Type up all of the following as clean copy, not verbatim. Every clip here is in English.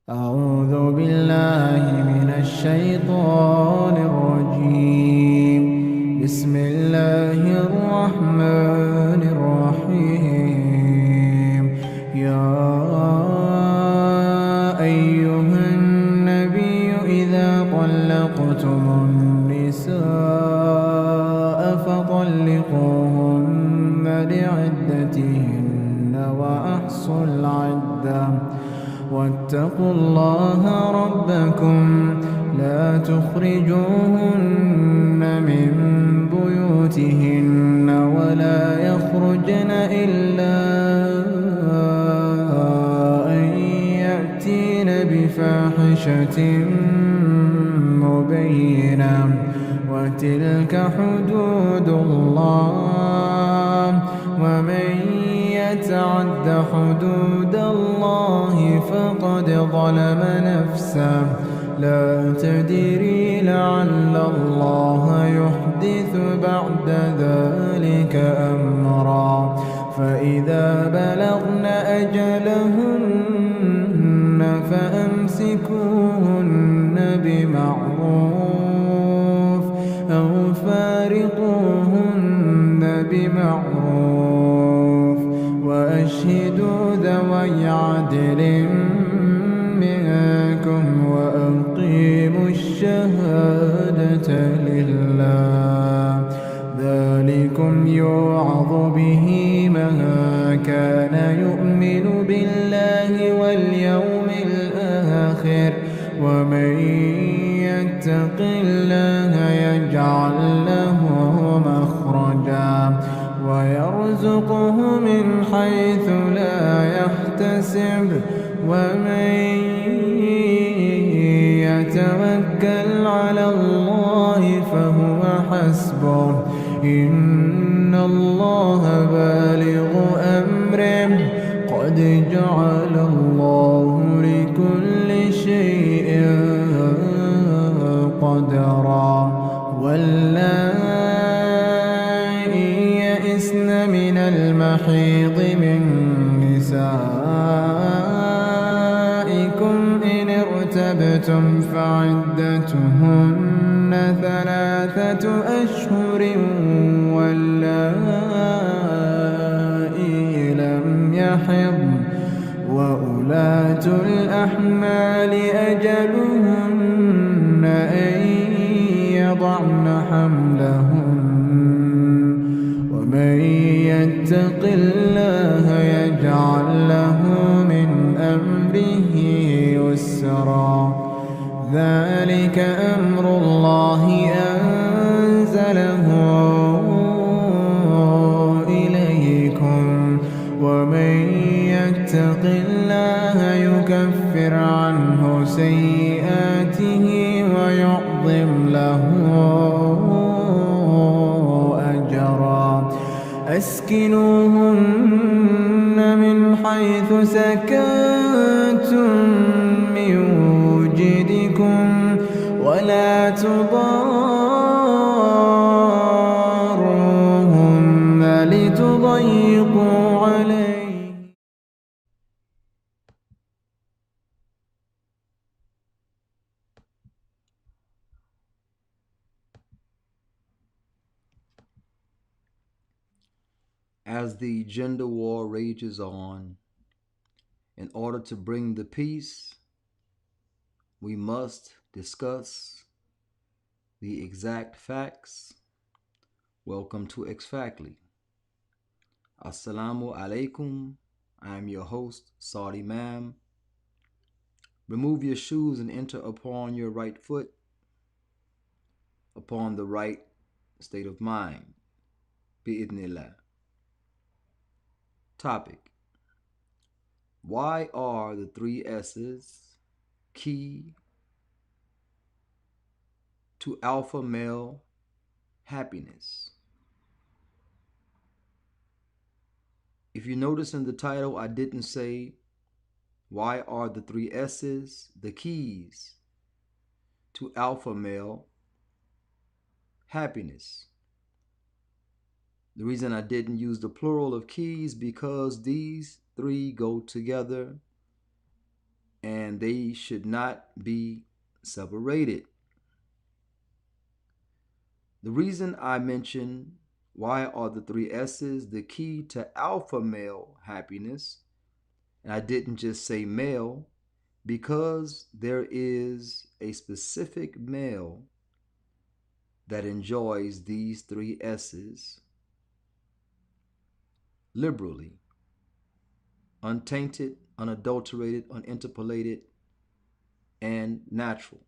أعوذ بالله من الشيطان الرجيم. بسم الله الرحمن الرحيم. يا أيها النبي إذا طلقتم النساء فطلقوهن لعدتهن وأحصوا العدة واتقوا الله ربكم لا تخرجوهن من بيوتهن ولا يخرجن إلا أن يأتين بفاحشة مبينة وتلك حدود الله ومن يتعد حدود الله فقد ظلم نفسه لا تدري لعل الله يحدث بعد ذلك أمرا فإذا بلغن أجلهن فأمسكوهن بمعروف أو فارقوهن بمعروف وأشهدوا ذوي عدل منكم وأقيموا الشهادة لله ذلكم يوعظ به من كان يؤمن بالله واليوم الآخر ومن يتق الله يجعل له مخرجا ويرزقه من حيث لا يحتسب ومن يتوكل على الله فهو حسبه إن الله بالغ أمره قد جعل الله لكل شيء قدرا واللائي يئسن من المحيض من نسائكم إن ارتبتم فعدتهن 3 أشهر واللائي لم يحضن وأولاة الأحمال أجلهن أن يضعن حملهن ومن يتق الله يجعل له من أمره يسرا ذلك أمر الله أنزله إليكم ومن يتق الله يكفر عنه سيئاته ويعظم له أجرا أسكنوهن من حيث سكنتم من وجدكم ولا تضاروهن لتضيقوا عليه. As the gender war rages on, in order to bring the peace, we must discuss the exact facts. Welcome to Exfaktly. Assalamu alaikum. I am your host, Saudi Ma'am. Remove your shoes and enter upon your right foot, upon the right state of mind. Bi'idhnillah. Topic: why are the 3 S's key to alpha male happiness? If you notice in the title, I didn't say why are the 3 S's the keys to alpha male happiness. The reason I didn't use the plural of keys because these 3 go together and they should not be separated. The reason I mention why are the three S's the key to alpha male happiness, and I didn't just say male, because there is a specific male that enjoys these three S's liberally, untainted, unadulterated, uninterpolated, and natural.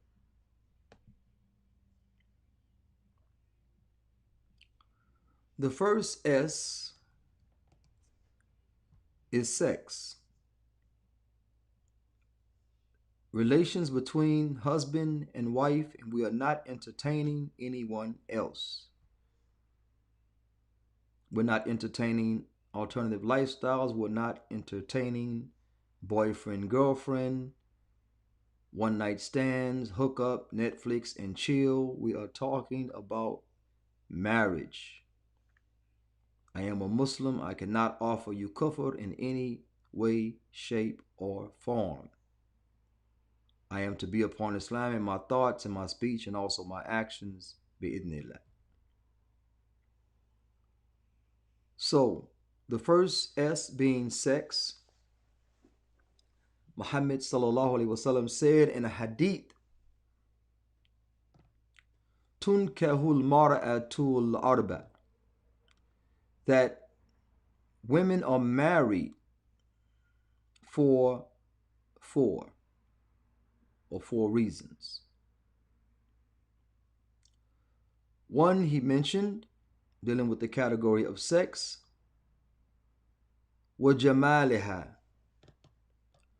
The first S is sex. Relations between husband and wife, and we are not entertaining anyone else. We're not entertaining alternative lifestyles. We're not entertaining boyfriend, girlfriend, one night stands, hook up, Netflix, and chill. We are talking about marriage. I am a Muslim. I cannot offer you kufr in any way, shape, or form. I am to be upon Islam in my thoughts and my speech and also my actions, bi'idhnillah. So, the first S being sex, Muhammad sallallahu alaihi wasallam said in a hadith, tunkahul mar'atul arba, that women are married for four reasons. One, he mentioned, dealing with the category of sex, وَجَمَالِهَا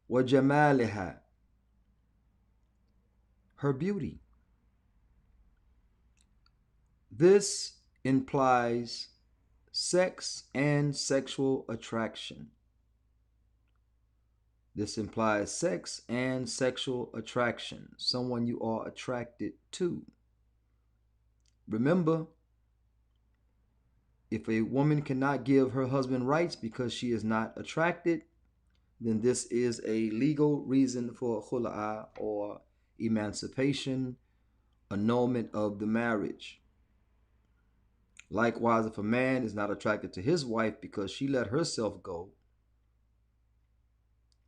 وَجَمَالِهَا, her beauty. This implies sex and sexual attraction. This implies sex and sexual attraction, someone you are attracted to. Remember, if a woman cannot give her husband rights because she is not attracted, then this is a legal reason for khula'a, or emancipation, annulment of the marriage. Likewise, if a man is not attracted to his wife because she let herself go,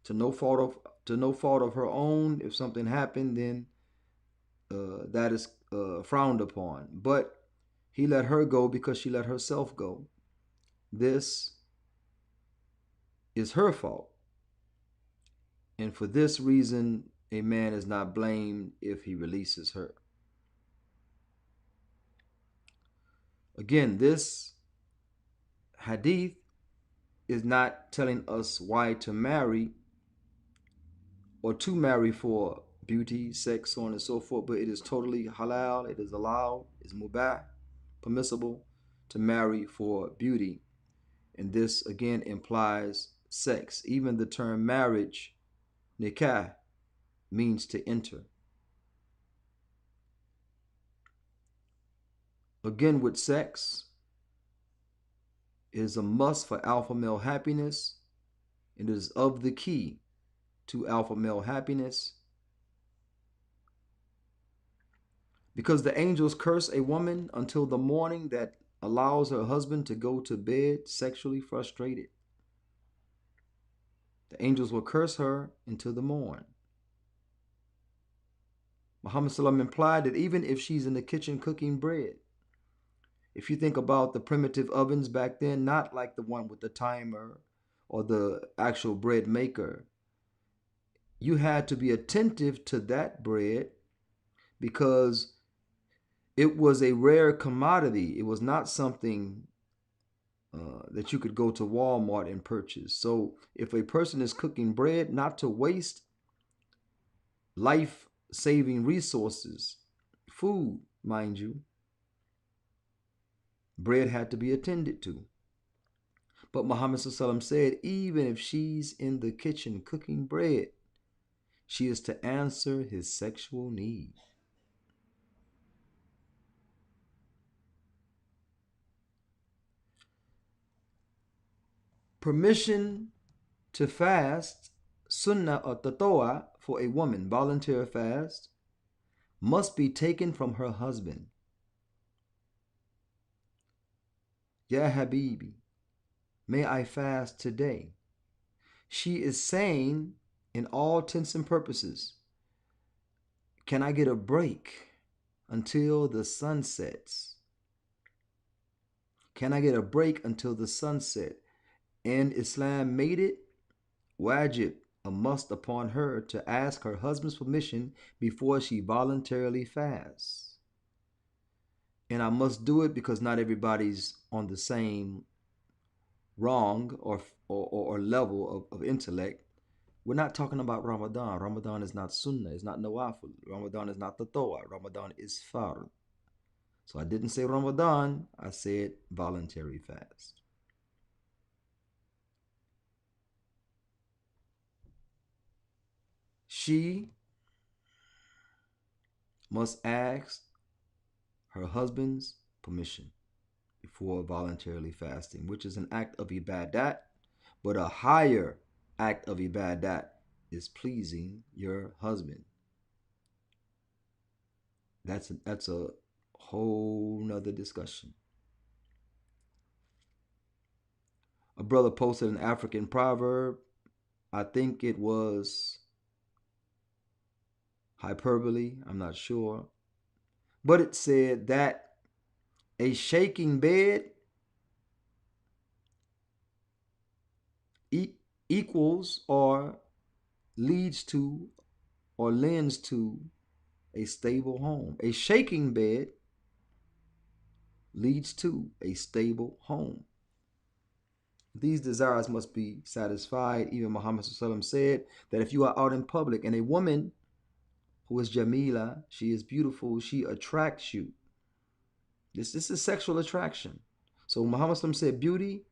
to no fault of her own, if something happened, then that is frowned upon. But he let her go because she let herself go. This is her fault. And for this reason, a man is not blamed if he releases her. Again, this hadith is not telling us why to marry or to marry for beauty, sex, so on and so forth, but it is totally halal, it is allowed, it's mubah, permissible to marry for beauty. And this again implies sex. Even the term marriage, nikah, means to enter. Again, with sex, it is a must for alpha male happiness. It is of the key to alpha male happiness. Because the angels curse a woman until the morning that allows her husband to go to bed sexually frustrated. The angels will curse her until the morn. Muhammad Sallam implied that even if she's in the kitchen cooking bread, if you think about the primitive ovens back then, not like the one with the timer or the actual bread maker, you had to be attentive to that bread because it was a rare commodity. It was not something that you could go to Walmart and purchase. So if a person is cooking bread, not to waste life-saving resources, food, mind you, bread had to be attended to. But Muhammad ﷺ said, even if she's in the kitchen cooking bread, she is to answer his sexual need. Permission to fast, sunnah or tatawa, for a woman, voluntary fast, must be taken from her husband. Ya Habibi, may I fast today? She is saying, in all intents and purposes, can I get a break until the sun sets? Can I get a break until the sunset? And Islam made it wajib, a must upon her to ask her husband's permission before she voluntarily fasts. And I must do it because not everybody's on the same wrong or level of intellect. We're not talking about Ramadan. Ramadan is not Sunnah, it's not Nawafil. Ramadan is not Tatawa. Ramadan is Fard. So I didn't say Ramadan, I said voluntary fast. She must ask her husband's permission before voluntarily fasting, which is an act of ibadat, but a higher act of ibadat is pleasing your husband. That's a whole nother discussion. A brother posted an African proverb. I think it was hyperbole, I'm not sure. But it said that a shaking bed equals or leads to or lends to a stable home. A shaking bed leads to a stable home. These desires must be satisfied. Even Muhammad said that if you are out in public and a woman who is Jamila, she is beautiful, she attracts you. This is sexual attraction. So Muhammad said beauty,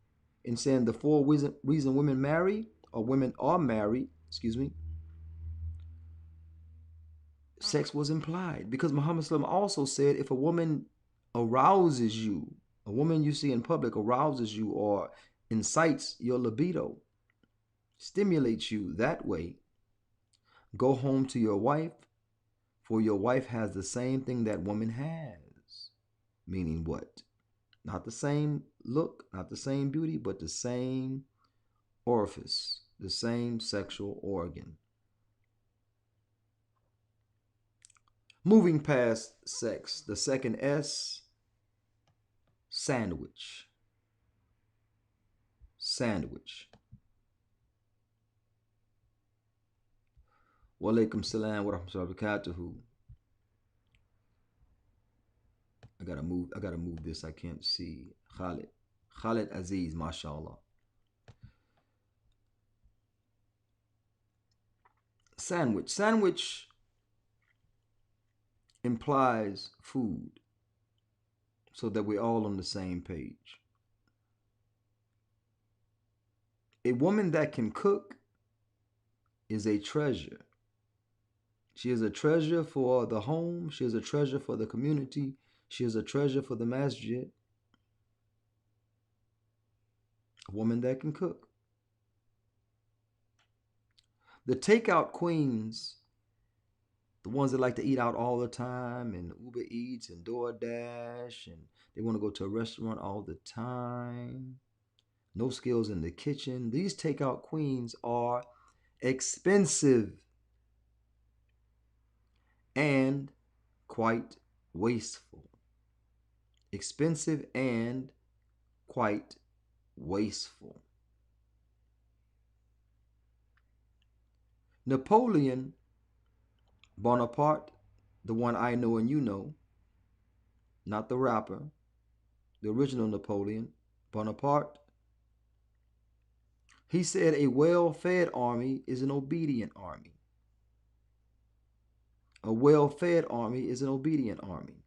in saying the four reason women marry, or women are married, sex was implied. Because Muhammad also said if a woman arouses you, a woman you see in public arouses you or incites your libido, stimulates you that way, go home to your wife, for your wife has the same thing that woman has. Meaning what? Not the same look, not the same beauty, but the same orifice, the same sexual organ. Moving past sex, the second S, sandwich. Sandwich. Wa alaikum salam wa rahmatullahi wa barakatuhu. I gotta move this. I can't see. Khalid Aziz, mashallah. Sandwich. Sandwich implies food, so that we're all on the same page. A woman that can cook is a treasure. She is a treasure for the home. She is a treasure for the community. She is a treasure for the masjid. A woman that can cook. The takeout queens, the ones that like to eat out all the time and Uber Eats and DoorDash, and they want to go to a restaurant all the time, no skills in the kitchen. These takeout queens are expensive and quite wasteful. Expensive and quite wasteful. Napoleon Bonaparte, the one I know and you know, not the rapper, the original Napoleon Bonaparte, he said a well-fed army is an obedient army. A well-fed army is an obedient army.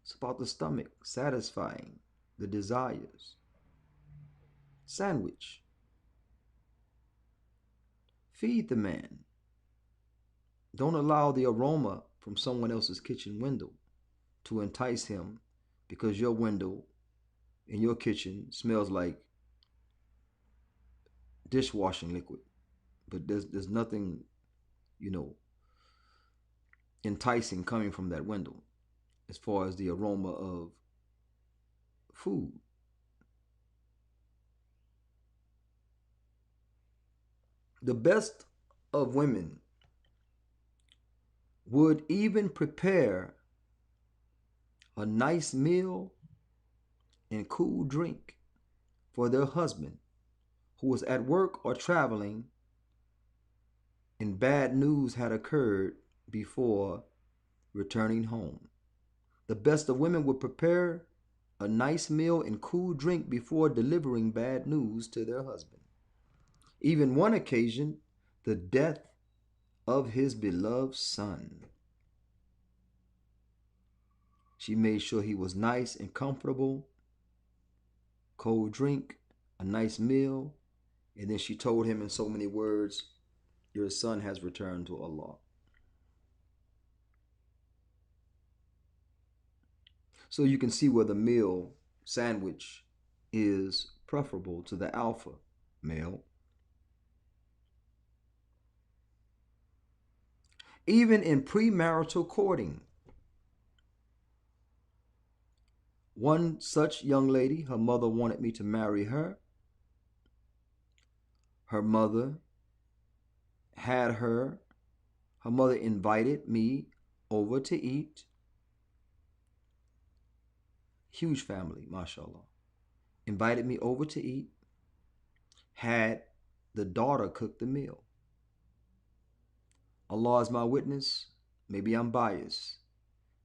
It's about the stomach, satisfying the desires. Sandwich. Feed the man. Don't allow the aroma from someone else's kitchen window to entice him, because your window in your kitchen smells like dishwashing liquid. but there's nothing, you know, enticing coming from that window as far as the aroma of food. The best of women would even prepare a nice meal and cool drink for their husband who was at work or traveling and bad news had occurred before returning home. The best of women would prepare a nice meal and cool drink before delivering bad news to their husband. Even one occasion, the death of his beloved son. She made sure he was nice and comfortable, cold drink, a nice meal, and then she told him in so many words, your son has returned to Allah. So you can see where the meal sandwich is preferable to the alpha male. Even in premarital courting, one such young lady, her mother wanted me to marry her. Her mother had her mother invited me over to eat. Huge family, mashallah. Invited me over to eat. Had the daughter cook the meal. Allah is my witness. Maybe I'm biased.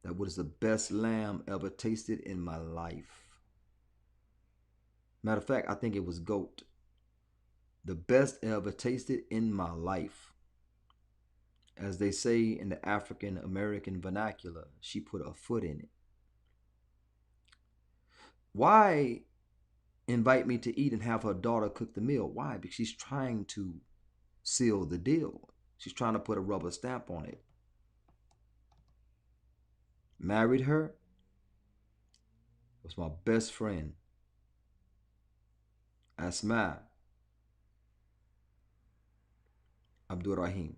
That was the best lamb ever tasted in my life. Matter of fact, I think it was goat. The best ever tasted in my life. As they say in the African American vernacular, she put her foot in it. Why invite me to eat and have her daughter cook the meal? Why? Because she's trying to seal the deal. She's trying to put a rubber stamp on it. Married her. Was my best friend. Asma Abdul Rahim.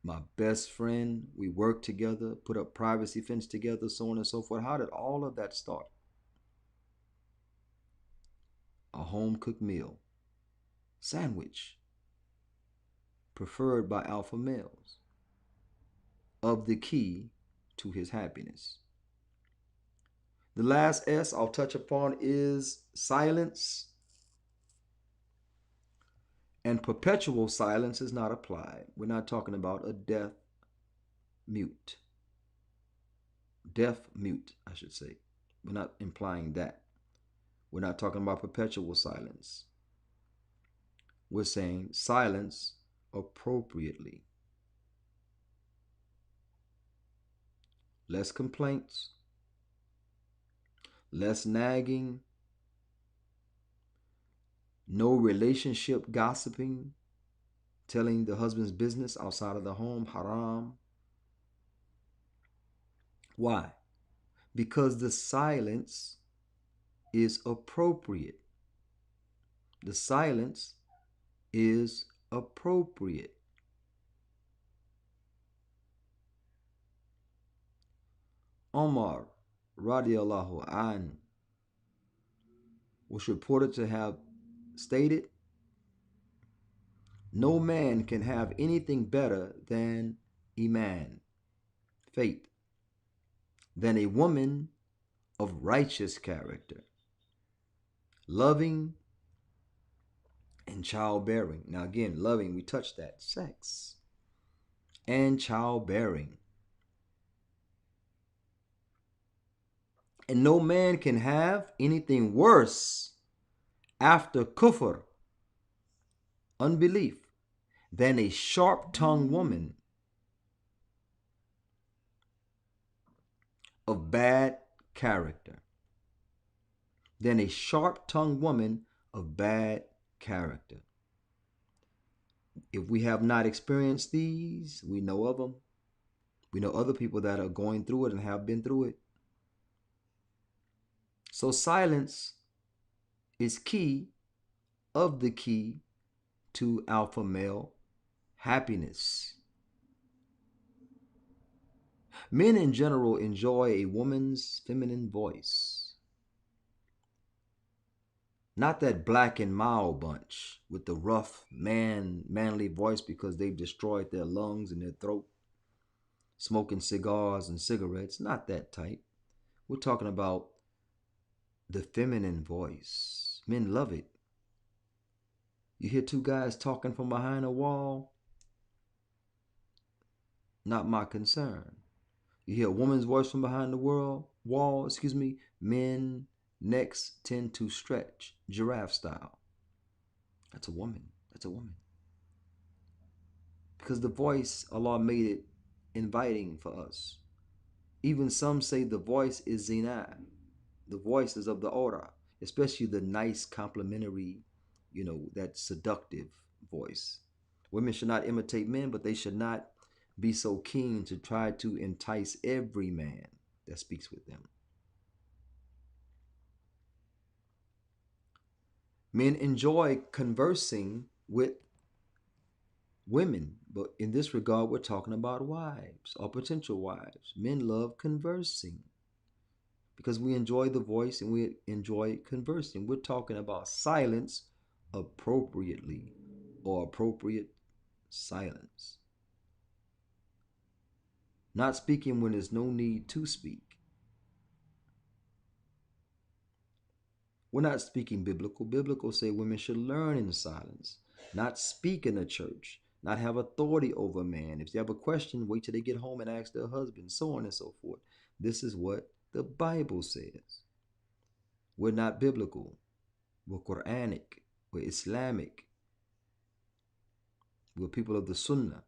My best friend. We worked together, put up privacy fence together, so on and so forth. How did all of that start? A home cooked meal. Sandwich. Preferred by alpha males. Of the key to his happiness. The last S I'll touch upon is silence. And perpetual silence is not applied. We're not talking about a deaf mute. Deaf mute, I should say. We're not implying that. We're not talking about perpetual silence. We're saying silence appropriately. Less complaints, less nagging, no relationship gossiping, telling the husband's business outside of the home, haram. Why? Because the silence is appropriate. The silence is appropriate. Omar radiallahu an was reported to have stated, no man can have anything better than iman, faith, than a woman of righteous character, loving and childbearing. Now again, loving, we touched that, sex, and childbearing. And no man can have anything worse after kufr, unbelief, than a sharp-tongued woman of bad character. Than a sharp-tongued woman of bad character. If we have not experienced these, we know of them. We know other people that are going through it and have been through it. So silence is key of the key to alpha male happiness. Men in general enjoy a woman's feminine voice, not that black and mild bunch with the rough manly voice because they've destroyed their lungs and their throat, smoking cigars and cigarettes. Not that type. We're talking about the feminine voice. Men love it. You hear two guys talking from behind a wall? Not my concern. You hear a woman's voice from behind the wall, men necks tend to stretch, giraffe style. That's a woman. That's a woman. Because the voice, Allah made it inviting for us. Even some say the voice is zina. The voice is of the aura, especially the nice, complimentary, that seductive voice. Women should not imitate men, but they should not be so keen to try to entice every man that speaks with them. Men enjoy conversing with women, but in this regard, we're talking about wives or potential wives. Men love conversing because we enjoy the voice and we enjoy conversing. We're talking about silence appropriately or appropriate silence. Not speaking when there's no need to speak. We're not speaking biblical. Biblical say women should learn in silence, not speak in a church, not have authority over a man. If they have a question, wait till they get home and ask their husband, so on and so forth. This is what the Bible says. We're not biblical. We're Quranic. We're Islamic. We're people of the Sunnah,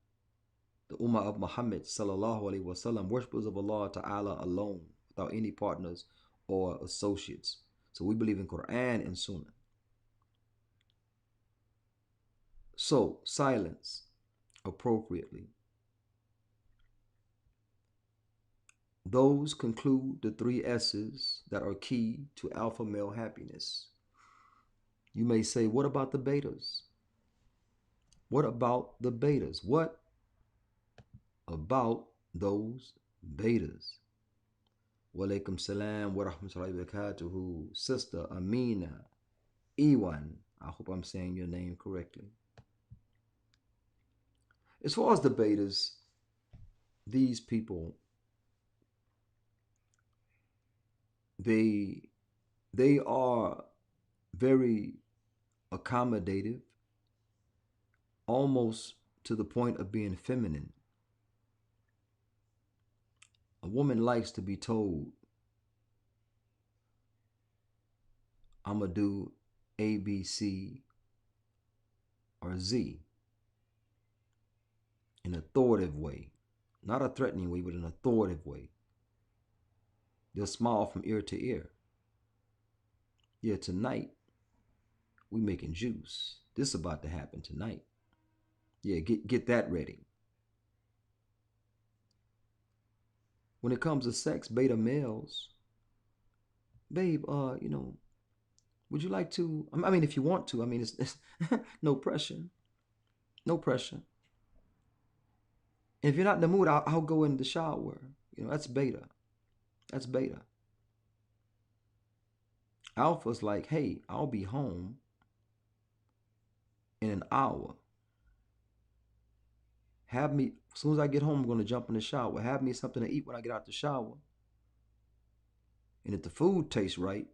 the Ummah of Muhammad sallallahu alaihi wasallam, worshippers of Allah Ta'ala alone, without any partners or associates. So we believe in Quran and Sunnah. So silence appropriately. Those conclude the 3 S's that are key to alpha male happiness. You may say, what about the betas? What about the betas? What about those betas? Walaikum salam wa rahmatullahi wa barakatuhu. Sister Amina Ewan. I hope I'm saying your name correctly. As far as the betas, these people, they are very accommodative, almost to the point of being feminine. A woman likes to be told, I'm going to do A, B, C, or Z in an authoritative way. Not a threatening way, but an authoritative way. They'll smile from ear to ear. Yeah, tonight, we making juice. This is about to happen tonight. Yeah, get that ready. When it comes to sex, beta males, babe, would you like to, I mean, if you want to, I mean, it's no pressure. No pressure. And if you're not in the mood, I'll go in the shower. That's beta. That's beta. Alpha's like, hey, I'll be home in an hour. Have me, as soon as I get home, I'm going to jump in the shower. Have me something to eat when I get out the shower. And if the food tastes right,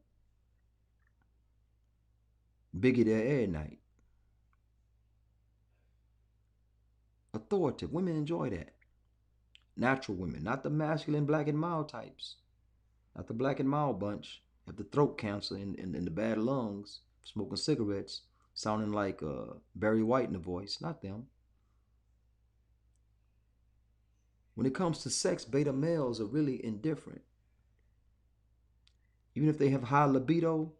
biggie there every night. Authoritative. Women enjoy that. Natural women, not the masculine black and mild types. Not the black and mild bunch. Have the throat cancer and the bad lungs, smoking cigarettes, sounding like Barry White in the voice. Not them. When it comes to sex, beta males are really indifferent. Even if they have high libido,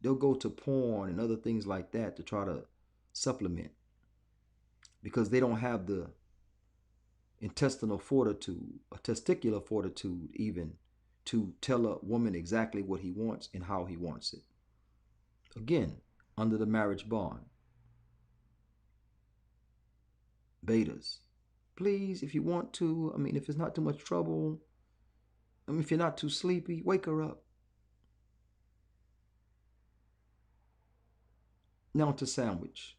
they'll go to porn and other things like that to try to supplement, because they don't have the intestinal fortitude, or testicular fortitude even, to tell a woman exactly what he wants and how he wants it. Again, under the marriage bond. Betas, please, if you want to, if it's not too much trouble, if you're not too sleepy, wake her up. Now to sandwich.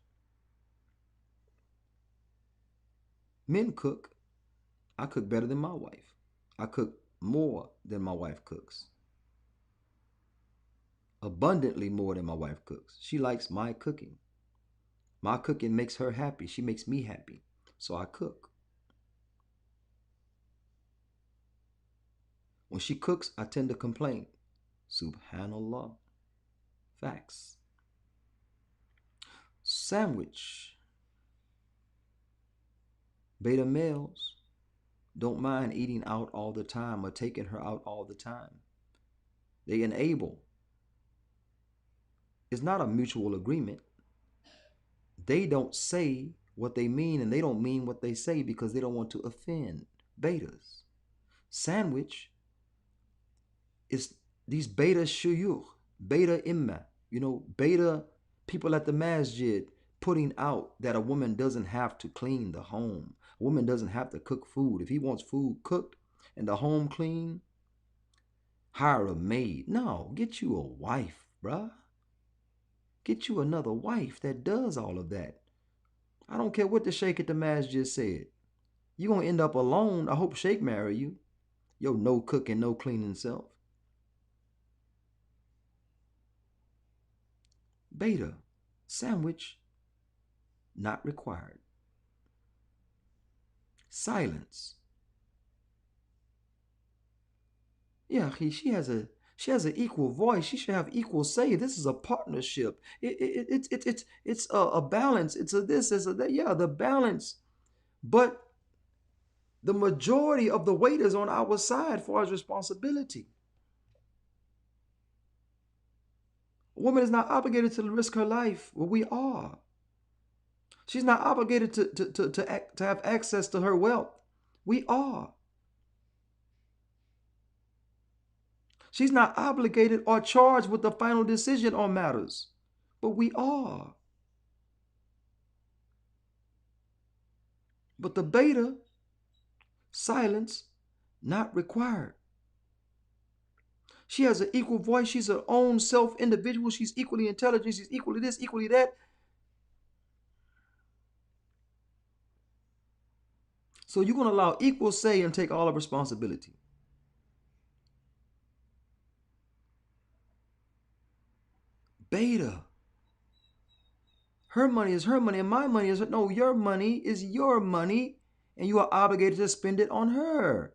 Men cook. I cook better than my wife. I cook more than my wife cooks. Abundantly more than my wife cooks. She likes my cooking. My cooking makes her happy. She makes me happy. So I cook. When she cooks, I tend to complain. Subhanallah. Facts. Sandwich. Beta males don't mind eating out all the time or taking her out all the time. They enable. It's not a mutual agreement. They don't say what they mean and they don't mean what they say because they don't want to offend betas. Sandwich is these beta shuyukh, beta imma, beta people at the masjid putting out that a woman doesn't have to clean the home. A woman doesn't have to cook food. If he wants food cooked and the home clean, hire a maid. No, get you a wife, bruh. Get you another wife that does all of that. I don't care what the sheikh at the masjid said. You're going to end up alone. I hope sheikh marry you. Yo, no cooking, no cleaning self. Beta, sandwich, not required. Silence. Yeah, she has an equal voice. She should have equal say. This is a partnership. It's a balance. It's a this, it's a that. Yeah, the balance. But the majority of the weight is on our side for our responsibility. A woman is not obligated to risk her life. Well, we are. She's not obligated to have access to her wealth. We are. She's not obligated or charged with the final decision on matters. But we are. But the beta, silence, not required. She has an equal voice. She's her own self-individual. She's equally intelligent. She's equally this, equally that. So you're going to allow equal say and take all of responsibility. Beta. Her money is her money and my money is her. No, your money is your money and you are obligated to spend it on her.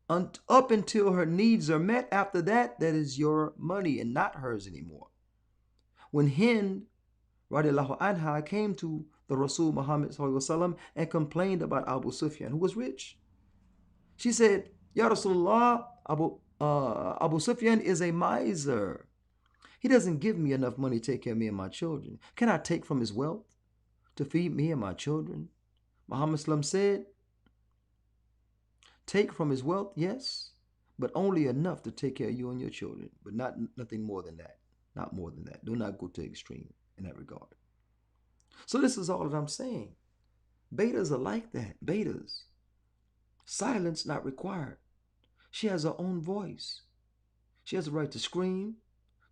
Up until her needs are met, after that, that is your money and not hers anymore. When Hind, radiallahu anha, came to the Rasul Muhammad sallallahu and complained about Abu Sufyan, who was rich, she said, Ya Rasulullah, Abu Sufyan is a miser. He doesn't give me enough money to take care of me and my children. Can I take from his wealth to feed me and my children? Muhammad said, take from his wealth, yes, but only enough to take care of you and your children, but nothing more than that. Not more than that. Do not go to extreme in that regard. So this is all that I'm saying. Betas are like that. Betas. Silence not required. She has her own voice. She has the right to scream,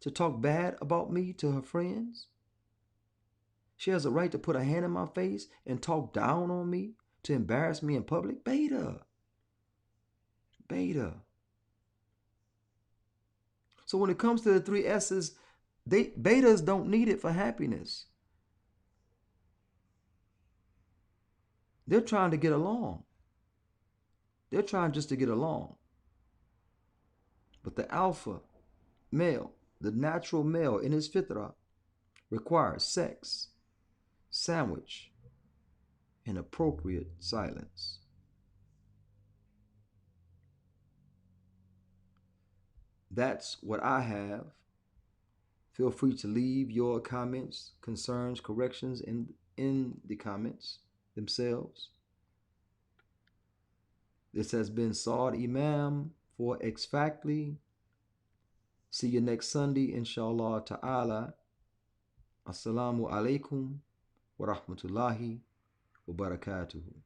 to talk bad about me to her friends. She has a right to put a hand in my face and talk down on me, to embarrass me in public. Beta. Beta. So when it comes to the three S's, betas don't need it for happiness. They're trying to get along. They're trying just to get along. But the alpha male, the natural male in his fitrah, requires sex, sandwich, and appropriate silence. That's what I have. Feel free to leave your comments, concerns, corrections in the comments themselves. This has been Saad Imam for Exfaktly. See you next Sunday, inshallah ta'ala. Assalamu alaikum wa rahmatullahi wa barakatuhu.